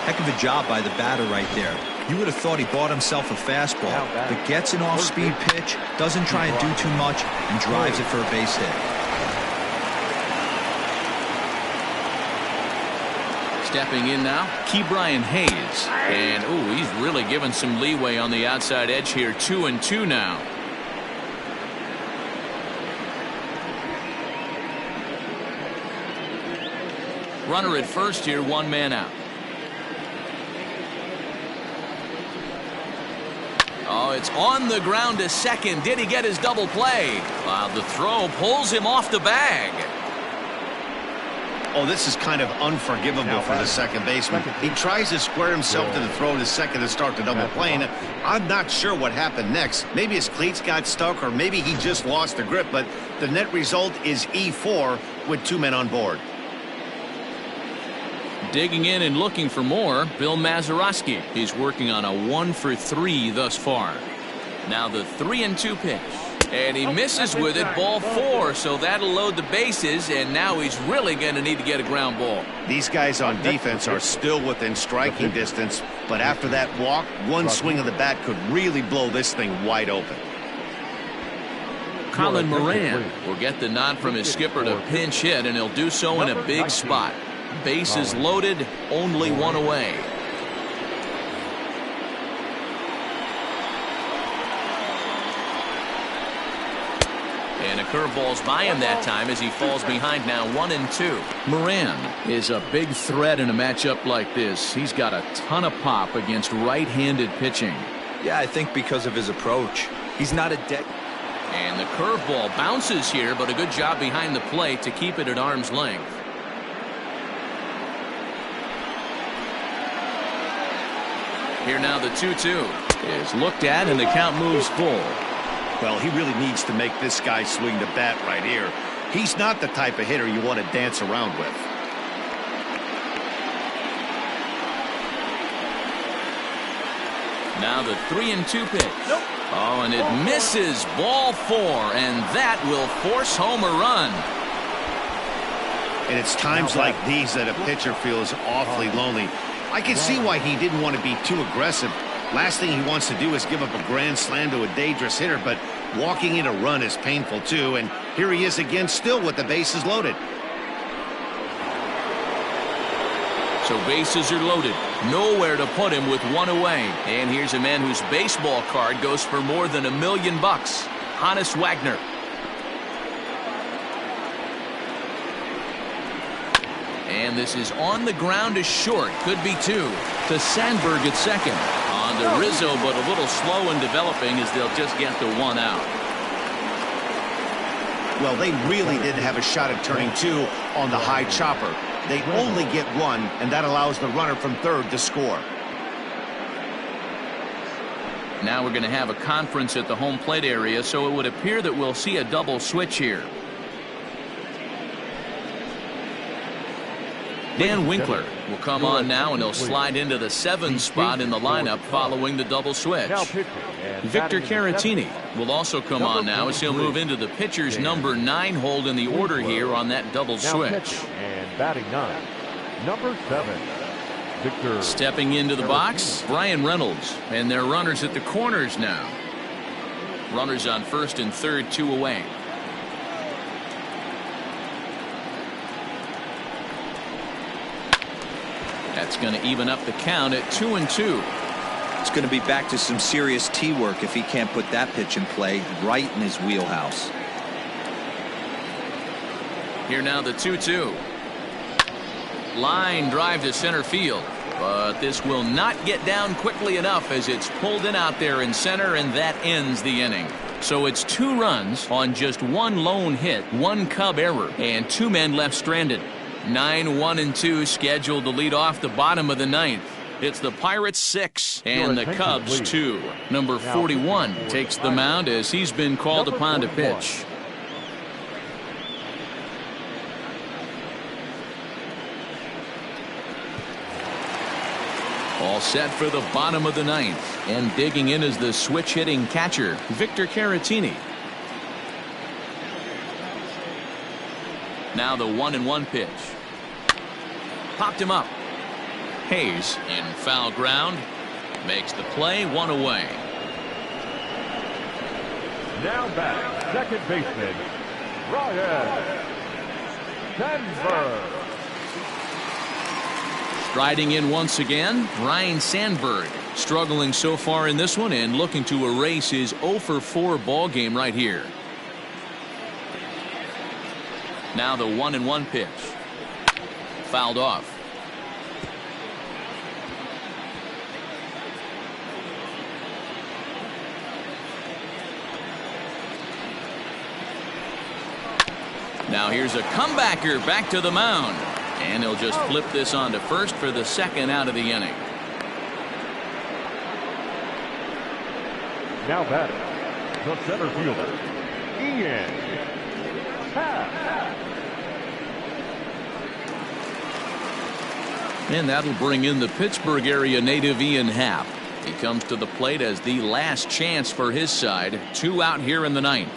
Heck of a job by the batter right there. You would have thought he bought himself a fastball, but gets an off-speed pitch, doesn't try and do too much, and drives it for a base hit. Stepping in now, Ke'Bryan Hayes. And, ooh, he's really given some leeway on the outside edge here. 2-2 now. Runner at first here, 1 man out. Oh, it's on the ground to second. Did he get his double play? Wow, the throw pulls him off the bag. Oh, this is kind of unforgivable for the second baseman. He tries to square himself to the throw to second to start the double play. And I'm not sure what happened next. Maybe his cleats got stuck, or maybe he just lost the grip. But the net result is E4 with 2 men on board. Digging in and looking for more, Bill Mazeroski. He's working on a 1-for-3 thus far. Now the 3-2 pitch. And he misses with it, ball 4, so that'll load the bases, and now he's really going to need to get a ground ball. These guys on defense are still within striking distance, but after that walk, one swing of the bat could really blow this thing wide open. Colin Moran will get the nod from his skipper to pinch hit, and he'll do so in a big spot. Bases loaded, only 1 away. And a curveball's by him that time as he falls behind now 1-2. Moran is a big threat in a matchup like this. He's got a ton of pop against right-handed pitching. Yeah, I think because of his approach. He's not a dead. And the curveball bounces here, but a good job behind the plate to keep it at arm's length. Here now the 2-2 is looked at, and the count moves full. Well, he really needs to make this guy swing the bat right here. He's not the type of hitter you want to dance around with. Now the 3-2 pitch. Oh, and it misses, ball 4, and that will force home a run. And it's times like these that a pitcher feels awfully lonely. I can see why he didn't want to be too aggressive. Last thing he wants to do is give up a grand slam to a dangerous hitter, but walking in a run is painful too, and here he is again still with the bases loaded. So bases are loaded, nowhere to put him with 1 away. And here's a man whose baseball card goes for more than $1 million. Honus Wagner. And this is on the ground to short. Could be 2. To Sandberg at second. On to Rizzo, but a little slow in developing as they'll just get the 1 out. Well, they really didn't have a shot at turning 2 on the high chopper. They only get 1, and that allows the runner from third to score. Now we're going to have a conference at the home plate area, so it would appear that we'll see a double switch here. Dan Winkler will come on now, and he'll slide into the 7 spot in the lineup following the double switch. Victor Caratini will also come on now as he'll move into the pitcher's number 9 hold in the order here on that double switch. And batting 9, number 7, Victor. Stepping into the box, Brian Reynolds, and their runners at the corners now. Runners on first and third, 2 away. That's going to even up the count at 2-2. It's going to be back to some serious tee work if he can't put that pitch in play right in his wheelhouse. Here now the 2-2. Line drive to center field, but this will not get down quickly enough as it's pulled in out there in center, and that ends the inning. So it's 2 runs on just 1 lone hit, 1 Cub error, and 2 men left stranded. 9-1-2 scheduled to lead off the bottom of the 9th. It's the Pirates 6 and the Cubs 2. Number 41 takes the mound as he's been called upon to pitch. All set for the bottom of the 9th, and digging in is the switch hitting catcher, Victor Caratini. Now the 1-1 pitch. Popped him up. Hayes in foul ground. Makes the play, 1 away. Now back, second baseman, Ryan Sandberg. Striding in once again, Ryne Sandberg. Struggling so far in this one and looking to erase his 0-for-4 ball game right here. Now the 1-1 pitch. Fouled off. Now here's a comebacker back to the mound. And he'll just flip this on to first for the 2nd out of the inning. Now batting, the center fielder, Ian Happ. And that'll bring in the Pittsburgh area native Ian Happ. He comes to the plate as the last chance for his side. 2 out here in the 9th.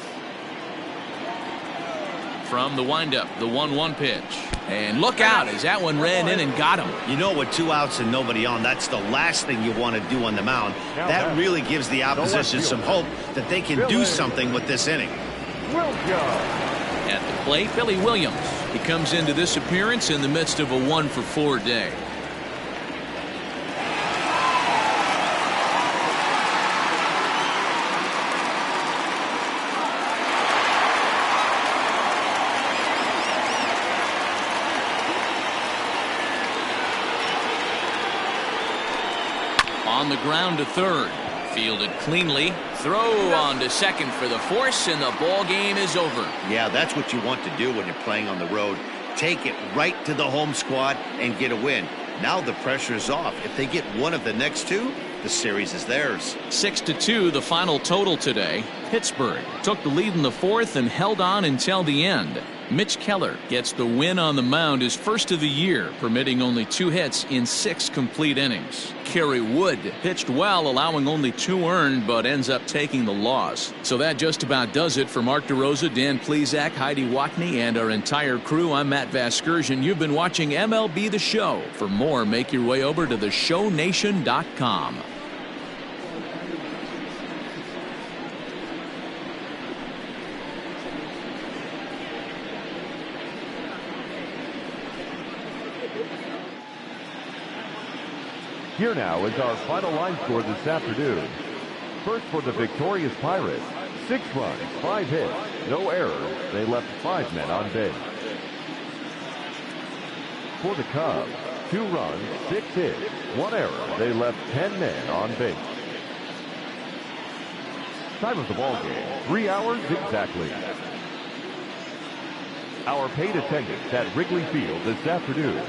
From the windup, the 1-1 pitch. And look out as that one ran in and got him. You know, with 2 outs and nobody on, that's the last thing you want to do on the mound. That really gives the opposition some hope that they can do something with this inning. At the plate, Billy Williams. He comes into this appearance in the midst of a 1-for-4 day. On the ground to third. Fielded cleanly. Throw on to second for the force, and the ball game is over. Yeah, that's what you want to do when you're playing on the road. Take it right to the home squad and get a win. Now the pressure is off. If they get one of the next 2, the series is theirs. 6-2 the final total today. Pittsburgh took the lead in the 4th and held on until the end. Mitch Keller gets the win on the mound, his first of the year, permitting only 2 hits in 6 complete innings. Kerry Wood pitched well, allowing only 2 earned, but ends up taking the loss. So that just about does it for Mark DeRosa, Dan Plesac, Heidi Watney, and our entire crew. I'm Matt Vasgersian. You've been watching MLB The Show. For more, make your way over to theshownation.com. Here now is our final line score this afternoon. First for the victorious Pirates, 6 runs, 5 hits, no errors. They left 5 men on base. For the Cubs, 2 runs, 6 hits, 1 error. They left 10 men on base. Time of the ball game, 3 hours exactly. Our paid attendance at Wrigley Field this afternoon,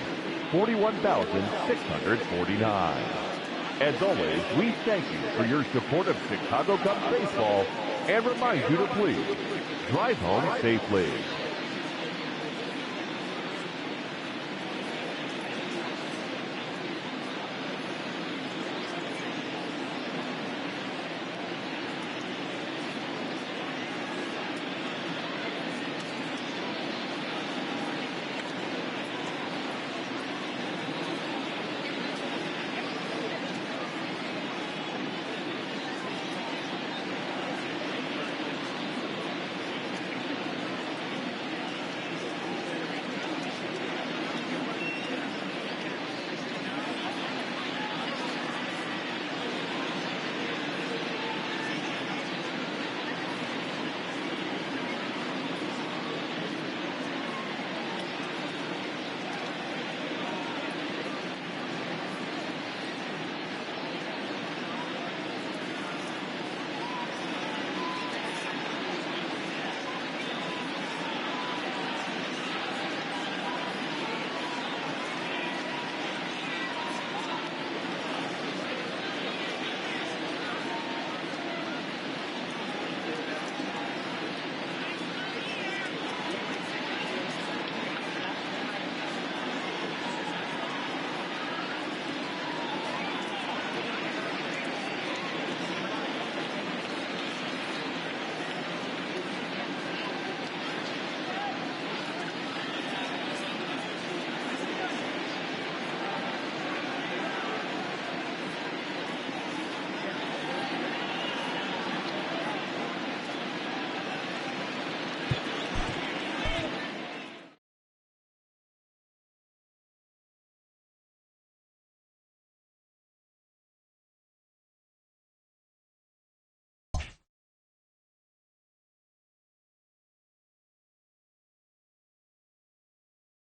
41,649. As always, we thank you for your support of Chicago Cubs baseball and remind you to please drive home safely.